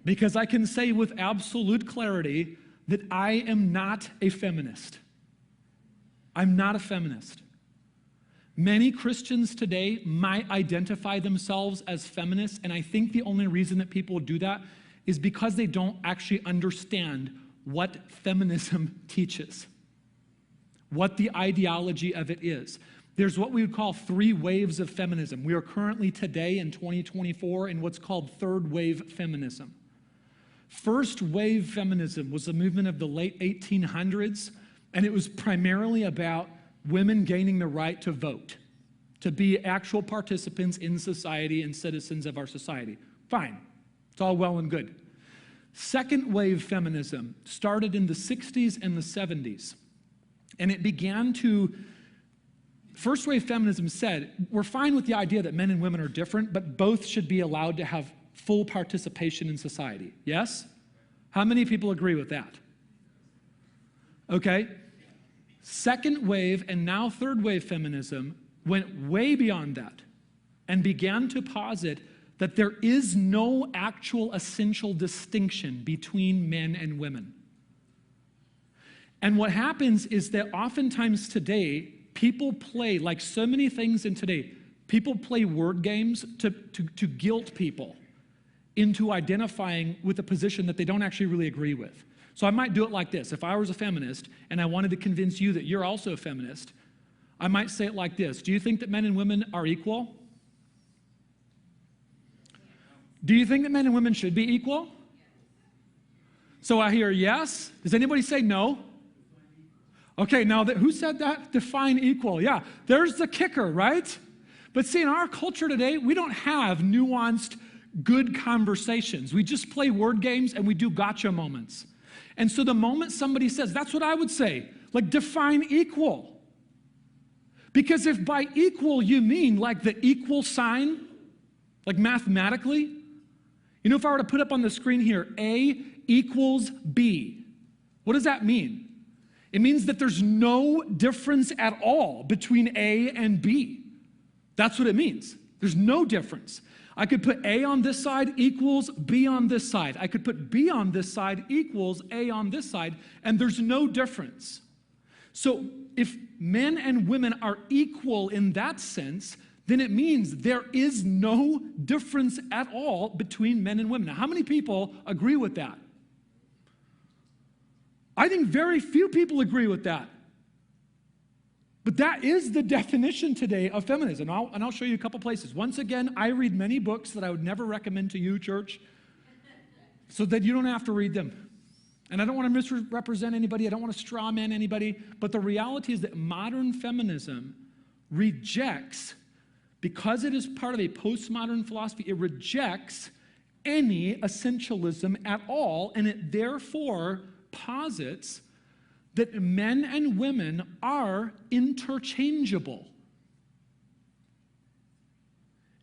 because I can say with absolute clarity that I am not a feminist. I'm not a feminist. Many Christians today might identify themselves as feminists, and I think the only reason that people do that is because they don't actually understand what feminism teaches, what the ideology of it is. There's what we would call 3 waves of feminism. We are currently today in 2024 in what's called third wave feminism. First wave feminism was a movement of the late 1800s, and it was primarily about women gaining the right to vote, to be actual participants in society and citizens of our society. Fine, it's all well and good. Second wave feminism started in the 60s and the 70s, and it began to, first wave feminism said, we're fine with the idea that men and women are different, but both should be allowed to have full participation in society. Yes? How many people agree with that? Okay. Second wave and now third wave feminism went way beyond that and began to posit that there is no actual essential distinction between men and women. And what happens is that oftentimes today, people play, like so many things in today, people play word games to guilt people into identifying with a position that they don't actually really agree with. So I might do it like this. If I was a feminist and I wanted to convince you that you're also a feminist, I might say it like this. Do you think that men and women are equal? Do you think that men and women should be equal? So I hear yes. Does anybody say no? Okay, now who said that? Define equal. Yeah, there's the kicker, right? But see, in our culture today, we don't have nuanced, good conversations. We just play word games and we do gotcha moments. And so the moment somebody says, that's what I would say, like define equal. Because if by equal you mean like the equal sign, like mathematically, you know, if I were to put up on the screen here, A equals B, what does that mean? It means that there's no difference at all between A and B. That's what it means. There's no difference. I could put A on this side equals B on this side. I could put B on this side equals A on this side, and there's no difference. So if men and women are equal in that sense, then it means there is no difference at all between men and women. Now, how many people agree with that? I think very few people agree with that. But that is the definition today of feminism. And I'll show you a couple places. Once again, I read many books that I would never recommend to you, church, so that you don't have to read them. And I don't want to misrepresent anybody. I don't want to straw man anybody. But the reality is that modern feminism rejects, because it is part of a postmodern philosophy, it rejects any essentialism at all, and it therefore posits that men and women are interchangeable.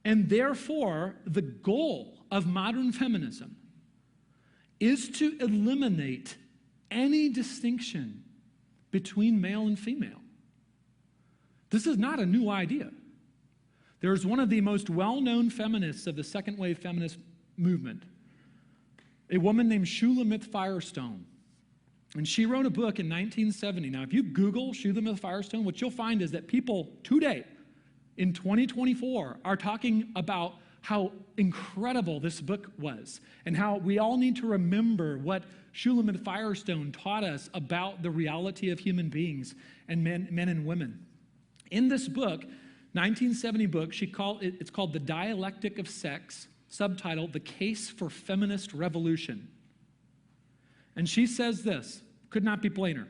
And therefore, the goal of modern feminism is to eliminate any distinction between male and female. This is not a new idea. There's one of the most well-known feminists of the second wave feminist movement, a woman named Shulamith Firestone. And she wrote a book in 1970. Now, if you Google Shulamith Firestone, what you'll find is that people today, in 2024, are talking about how incredible this book was and how we all need to remember what Shulamith Firestone taught us about the reality of human beings and men and women. In this book, 1970 book, it's called The Dialectic of Sex, subtitled The Case for Feminist Revolution. And she says this, could not be plainer.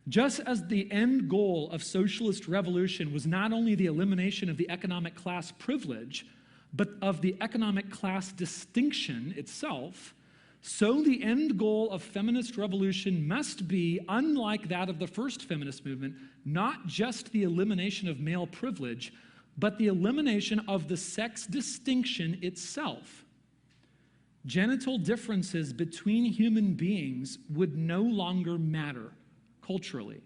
Just as the end goal of socialist revolution was not only the elimination of the economic class privilege, but of the economic class distinction itself, so the end goal of feminist revolution must be, unlike that of the first feminist movement, not just the elimination of male privilege, but the elimination of the sex distinction itself. Genital differences between human beings would no longer matter culturally.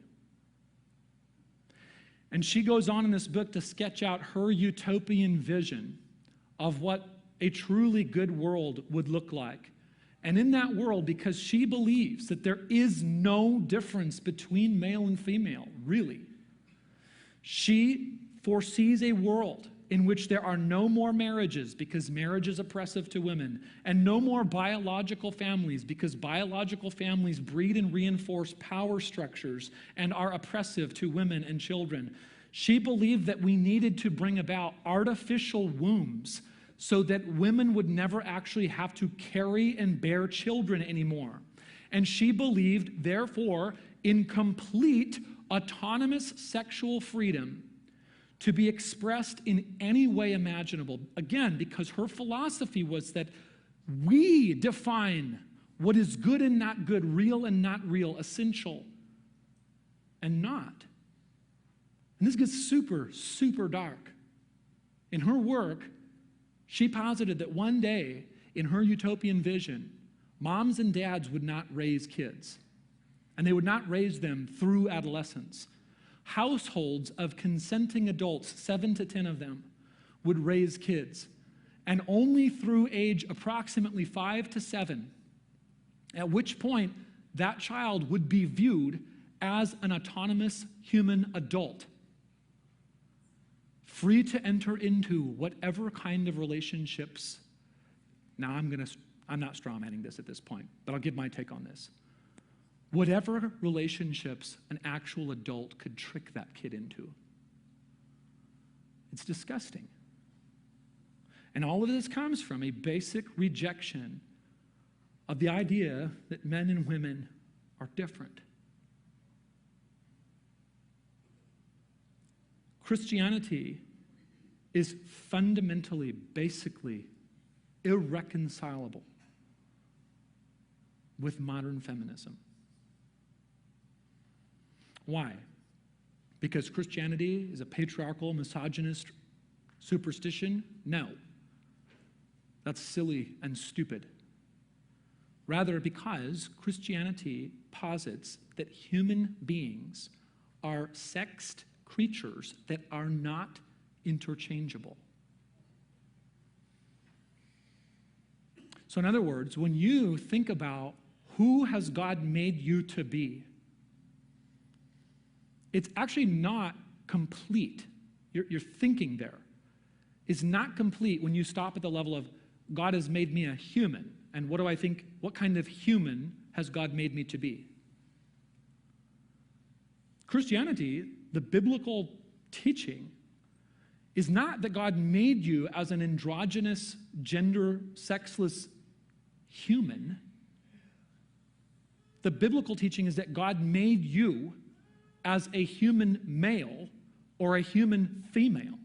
And she goes on in this book to sketch out her utopian vision of what a truly good world would look like. And in that world, because she believes that there is no difference between male and female, really, she foresees a world in which there are no more marriages because marriage is oppressive to women, and no more biological families because biological families breed and reinforce power structures and are oppressive to women and children. She believed that we needed to bring about artificial wombs so that women would never actually have to carry and bear children anymore. And she believed, therefore, in complete autonomous sexual freedom to be expressed in any way imaginable. Again, because her philosophy was that we define what is good and not good, real and not real, essential and not. And this gets super, super dark. In her work, she posited that one day, in her utopian vision, moms and dads would not raise kids, and they would not raise them through adolescence. Households of consenting adults, 7 to 10 of them, would raise kids, and only through age approximately 5 to 7, at which point that child would be viewed as an autonomous human adult, free to enter into whatever kind of relationships. Now I'm not strawmanning this at this point, but I'll give my take on this. Whatever relationships an actual adult could trick that kid into. It's disgusting. And all of this comes from a basic rejection of the idea that men and women are different. Christianity is fundamentally, basically irreconcilable with modern feminism. Why? Because Christianity is a patriarchal, misogynist superstition? No. That's silly and stupid. Rather, because Christianity posits that human beings are sexed creatures that are not interchangeable. So in other words, when you think about who has God made you to be, it's actually not complete. Your thinking there is not complete when you stop at the level of God has made me a human. And what do I think? What kind of human has God made me to be? Christianity, the biblical teaching, is not that God made you as an androgynous, gender, sexless human. The biblical teaching is that God made you as a human male or a human female.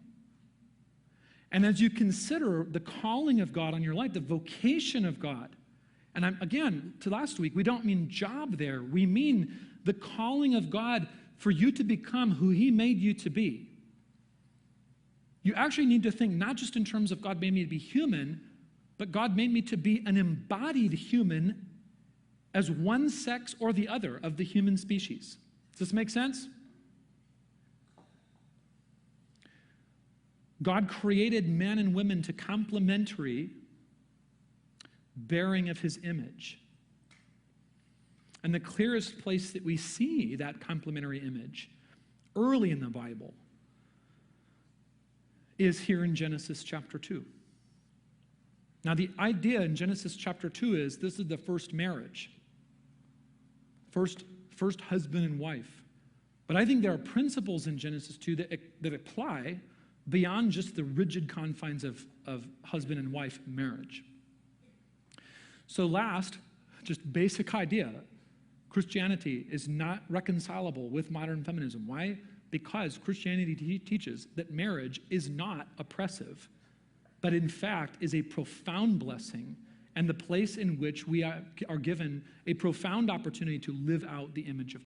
And as you consider the calling of God on your life, the vocation of God, and again, to last week, we don't mean job there. We mean the calling of God for you to become who He made you to be. You actually need to think not just in terms of God made me to be human, but God made me to be an embodied human as one sex or the other of the human species. Does this make sense? God created men and women to complementary bearing of His image. And the clearest place that we see that complementary image early in the Bible is here in Genesis chapter 2. Now, the idea in Genesis chapter 2 is this is the first marriage. First husband and wife. But I think there are principles in Genesis 2 that apply beyond just the rigid confines of husband and wife marriage. So last, just basic idea, Christianity is not reconcilable with modern feminism. Why? Because Christianity teaches that marriage is not oppressive, but in fact is a profound blessing and the place in which we are given a profound opportunity to live out the image of